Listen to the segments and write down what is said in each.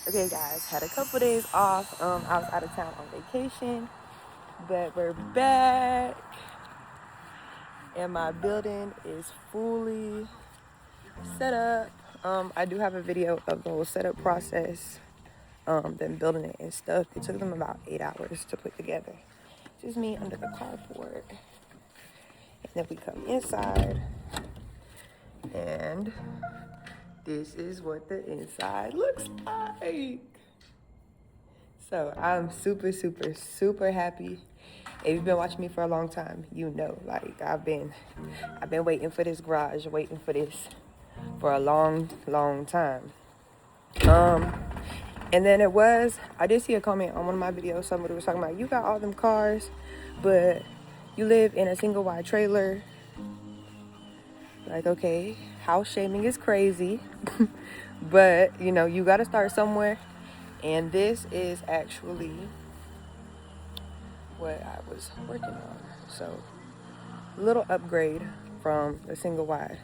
Okay guys, had a couple days off. I was out of town on vacation, but we're back and my building is fully set up. I do have a video of the whole setup process, them building it and stuff. It took them about 8 hours to put together. This is me under the carport. And then we come inside and this is what the inside looks like. So I'm super happy. If you've been watching me for a long time, you know, like I've been waiting for this garage, waiting for this for a long time. And then I did see a comment on one of my videos. Somebody was talking about, you got all them cars, but you live in a single wide trailer. Like, okay, house shaming is crazy, but you know, you got to start somewhere. And this is actually what I was working on. So, a little upgrade from the single wide.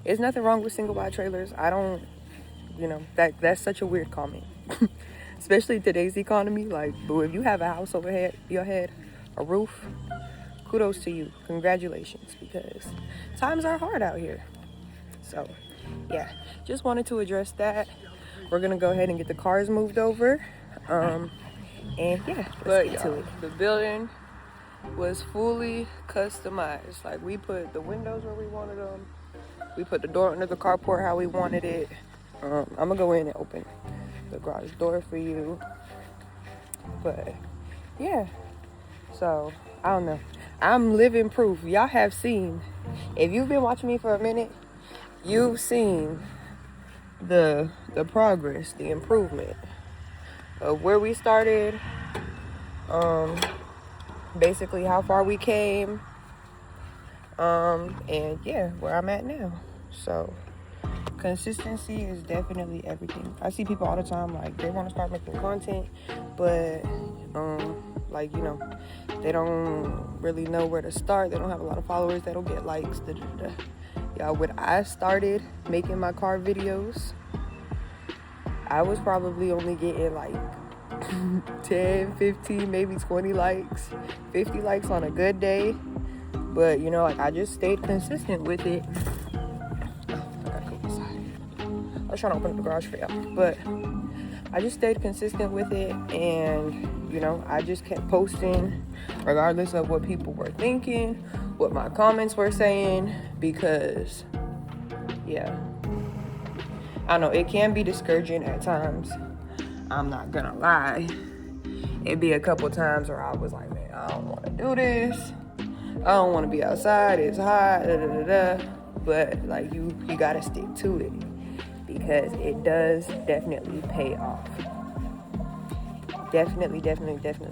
There's nothing wrong with single wide trailers. I don't, you know, that's such a weird comment. Especially today's economy. Like, but if you have a house over your head, a roof, kudos to you. Congratulations, because times are hard out here. So, yeah, just wanted to address that. We're gonna go ahead and get the cars moved over. And yeah, let's get to it. The building was fully customized. Like, we put the windows where we wanted them. We put the door under the carport how we wanted it. I'm gonna go in and open the garage door for you. But yeah, so I don't know. I'm living proof. Y'all have seen, if you've been watching me for a minute, you've seen the progress, the improvement of where we started, basically how far we came, and yeah, where I'm at now. So consistency is definitely everything. I see people all the time, like, they want to start making content, but like, you know, they don't really know where to start. They don't have a lot of followers. They don't get likes. Y'all, when I started making my car videos, I was probably only getting like 10, 15, maybe 20 likes, 50 likes on a good day. But, you know, like, I just stayed consistent with it. Oh, I gotta go inside. I was trying to open up the garage for y'all, but I just stayed consistent with it, and, you know, I just kept posting regardless of what people were thinking, what my comments were saying, because, yeah, I know it can be discouraging at times. I'm not gonna lie. It'd be a couple times where I was like, man, I don't want to do this. I don't want to be outside. It's hot. But like, you gotta stick to it, because it does definitely pay off. Definitely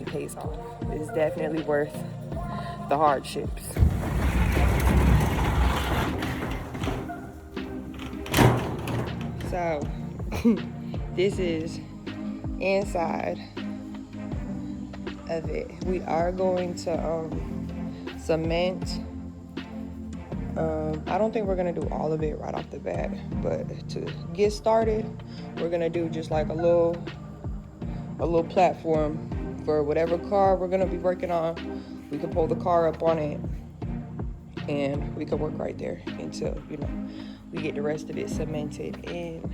pays off. It's definitely worth the hardships. So this is inside of it. We are going to cement. I don't think we're gonna do all of it right off the bat, but to get started, we're gonna do just like a little platform for whatever car we're gonna be working on. We can pull the car up on it, and we can work right there until, you know, we get the rest of it cemented in.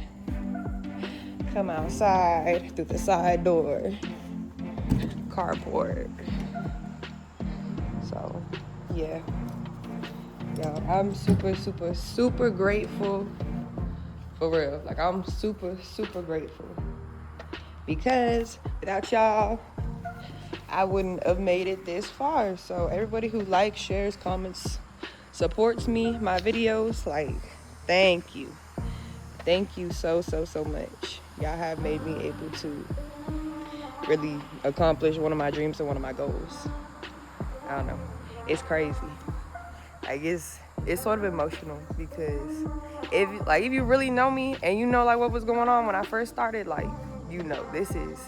Come outside through the side door, carport. So yeah, I'm super grateful, for real. Like, I'm super grateful, because without y'all, I wouldn't have made it this far. So everybody who likes, shares, comments, supports me, my videos, like, thank you so much. Y'all have made me able to really accomplish one of my dreams and one of my goals. I don't know, it's crazy. Like, it's sort of emotional, because if you really know me and you know, like, what was going on when I first started, like, you know, this is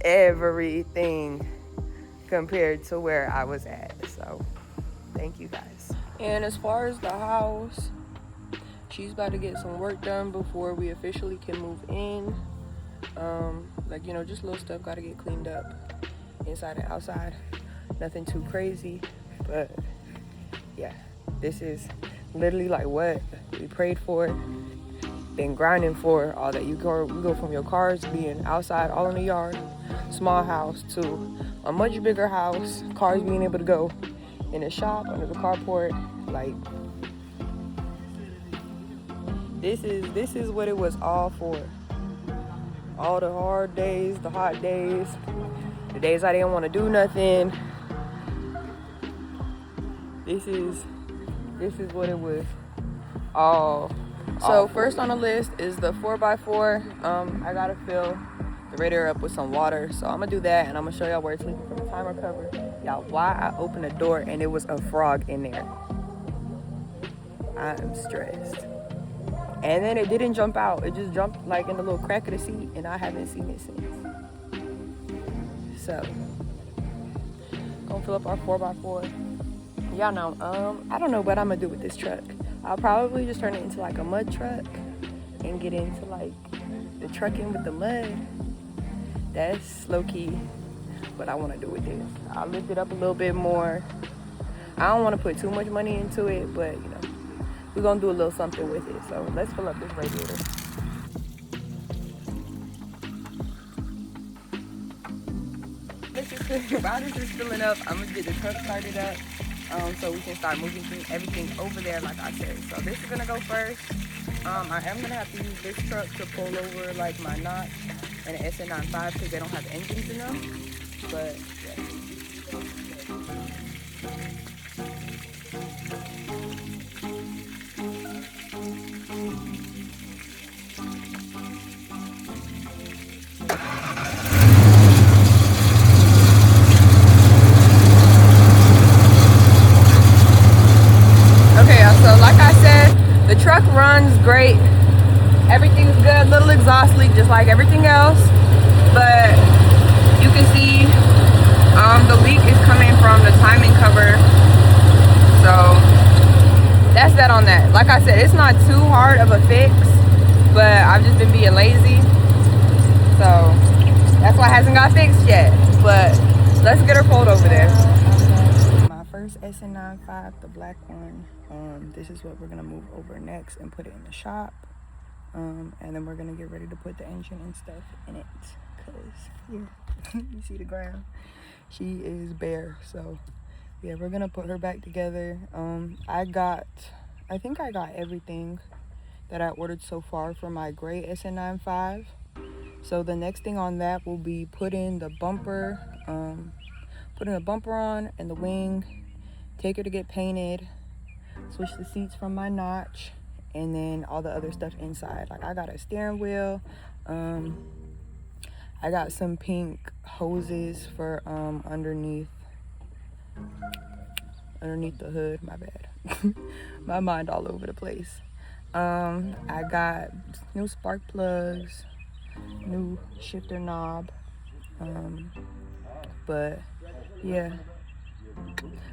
everything compared to where I was at. So thank you guys. And as far as the house, she's about to get some work done before we officially can move in. Like, you know, just little stuff gotta get cleaned up inside and outside. Nothing too crazy, but yeah, this is literally like what we prayed for, been grinding for. All that you go from your cars being outside all in the yard, small house, to a much bigger house, cars being able to go in the shop, under the carport. Like, this is what it was all for. All the hard days, the hot days, the days I didn't want to do nothing. This is what it was all. So first on the list is the 4x4. I gotta fill the radiator up with some water, so I'm gonna do that, and I'm gonna show y'all where it's leaking from the timer cover. Y'all, why I opened the door and it was a frog in there. I am stressed. And then it didn't jump out. It just jumped like in the little crack of the seat, and I haven't seen it since. So, gonna fill up our 4x4. Y'all know, I don't know what I'm gonna do with this truck. I'll probably just turn it into like a mud truck and get into like the trucking with the mud. That's low-key what I wanna do with this. I'll lift it up a little bit more. I don't wanna put too much money into it, but you know, we're gonna do a little something with it. So let's fill up this radiator. While this is filling up, I'm gonna get the truck started up so we can start moving everything over there like I said. So this is gonna go first. I am gonna have to use this truck to pull over like my Notch and the SN95s because they don't have engines in them. But yeah. So like I said, the truck runs great. Everything's good, little exhaust leak just like everything else. But you can see the leak is coming from the timing cover. So that's that on that. Like I said, it's not too hard of a fix, but I've just been being lazy. So that's why it hasn't got fixed yet. But let's get her pulled over there. My first SN95, the black one. This is what we're gonna move over next and put it in the shop, and then we're gonna get ready to put the engine and stuff in it, because here you see the ground, she is bare. So yeah, we're gonna put her back together. I think I got everything that I ordered so far for my gray SN95. So the next thing on that will be putting the bumper on and the wing, take her to get painted, switch the seats from my Notch, and then all the other stuff inside. Like I got a steering wheel, I got some pink hoses for underneath the hood. My bad. My mind all over the place. I got new spark plugs, new shifter knob, but yeah,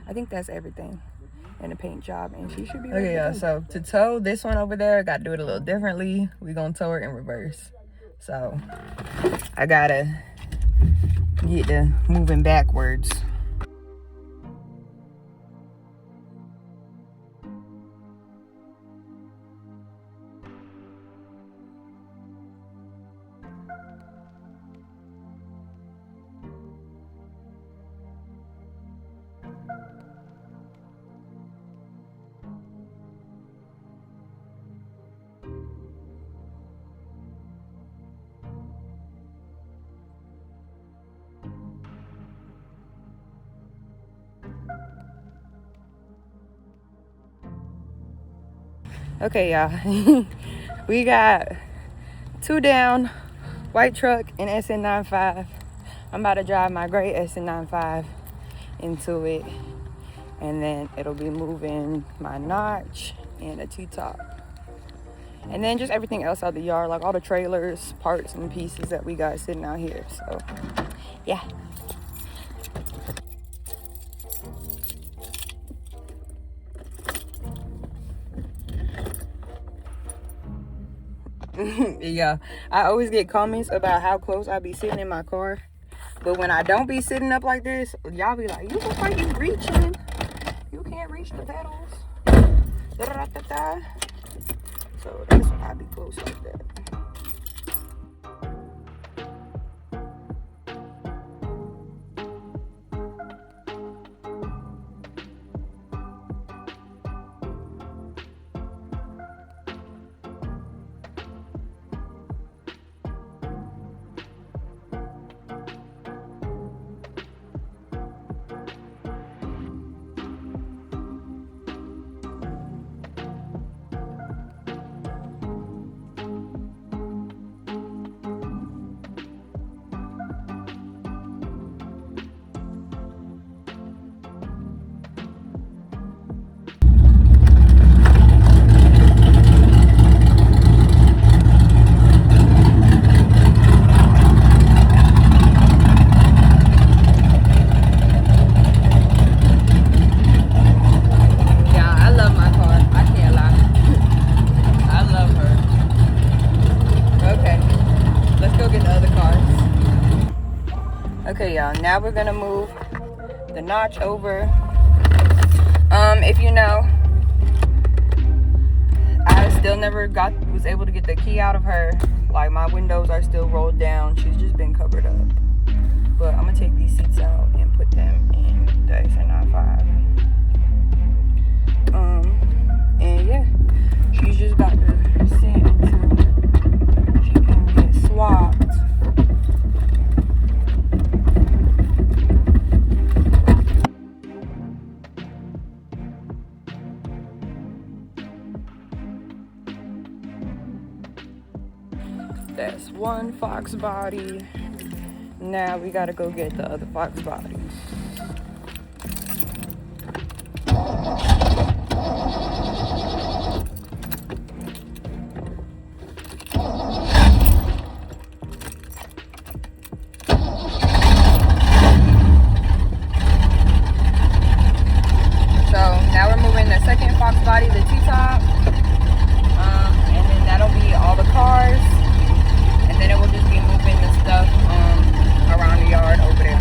I think that's everything. And a paint job, and she should be ready. Okay, y'all, so to tow this one over there, got to do it a little differently. We're gonna tow her in reverse. So I gotta get to moving backwards. Okay, y'all. We got 2 down, white truck and SN95. I'm about to drive my gray SN95 into it, and then it'll be moving my Notch and a T-top. And then just everything else out the yard, like all the trailers, parts, and pieces that we got sitting out here. So, yeah. Yeah, I always get comments about how close I be sitting in my car, but when I don't be sitting up like this, y'all be like, you look like you reaching, you can't reach the pedals. Da-da-da-da-da. So that's why I be close like that. Okay, y'all, now we're gonna move the notch over. If you know, I still never was able to get the key out of her. Like, my windows are still rolled down. She's just been covered up. But I'm gonna take these seats out and put them in the SN95. And yeah, she's just about to sit until she can get swapped. That's one Fox body. Now we gotta go get the other Fox bodies. So now we're moving the second Fox body, the T-top. And then that'll be all the cars. And then it will just be moving the stuff around the yard over there.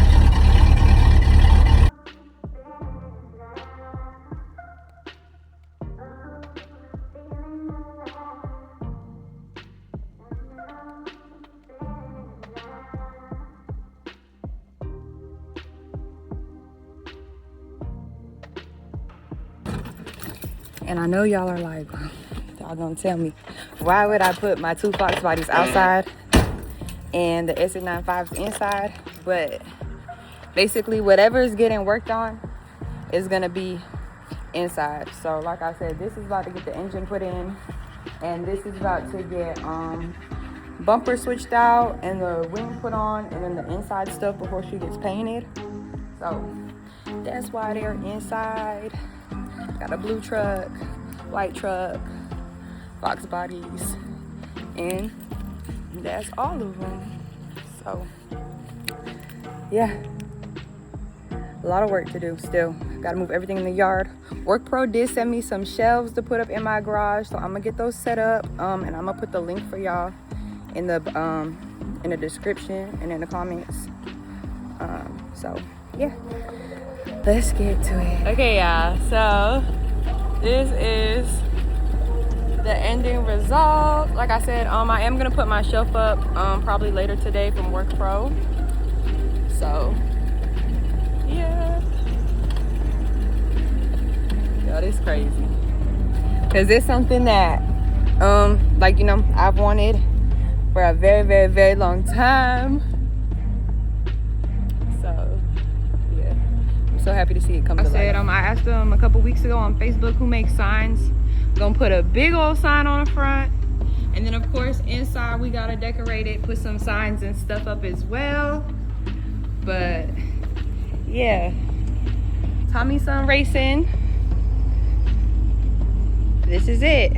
And I know y'all are like, y'all gonna tell me, why would I put my two Fox bodies outside and the SN95s inside? But basically whatever is getting worked on is gonna be inside. So like I said, this is about to get the engine put in, and this is about to get bumper switched out and the wing put on, and then the inside stuff before she gets painted. So that's why they're inside. Got a blue truck, white truck, Fox bodies, and that's all of them. So yeah, a lot of work to do still. Gotta move everything in the yard. Work Pro did send me some shelves to put up in my garage, so I'm gonna get those set up, and I'm gonna put the link for y'all in the description and in the comments. So yeah, let's get to it. Okay, y'all, so this is the ending result. Like I said, I am gonna put my shelf up probably later today from Work Pro. So yeah, yo, this is crazy, because it's something that like, you know, I've wanted for a very, very, very long time. So yeah, I'm so happy to see it come to life. I asked them a couple weeks ago on Facebook who makes signs. Gonna put a big old sign on the front, and then of course inside we gotta decorate it, put some signs and stuff up as well. But yeah, Tommy Son Racing, this is it.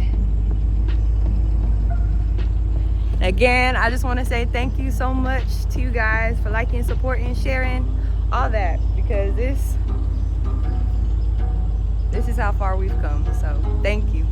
Again, I just want to say thank you so much to you guys for liking, supporting, sharing, all that, because this is how far we've come. So thank you.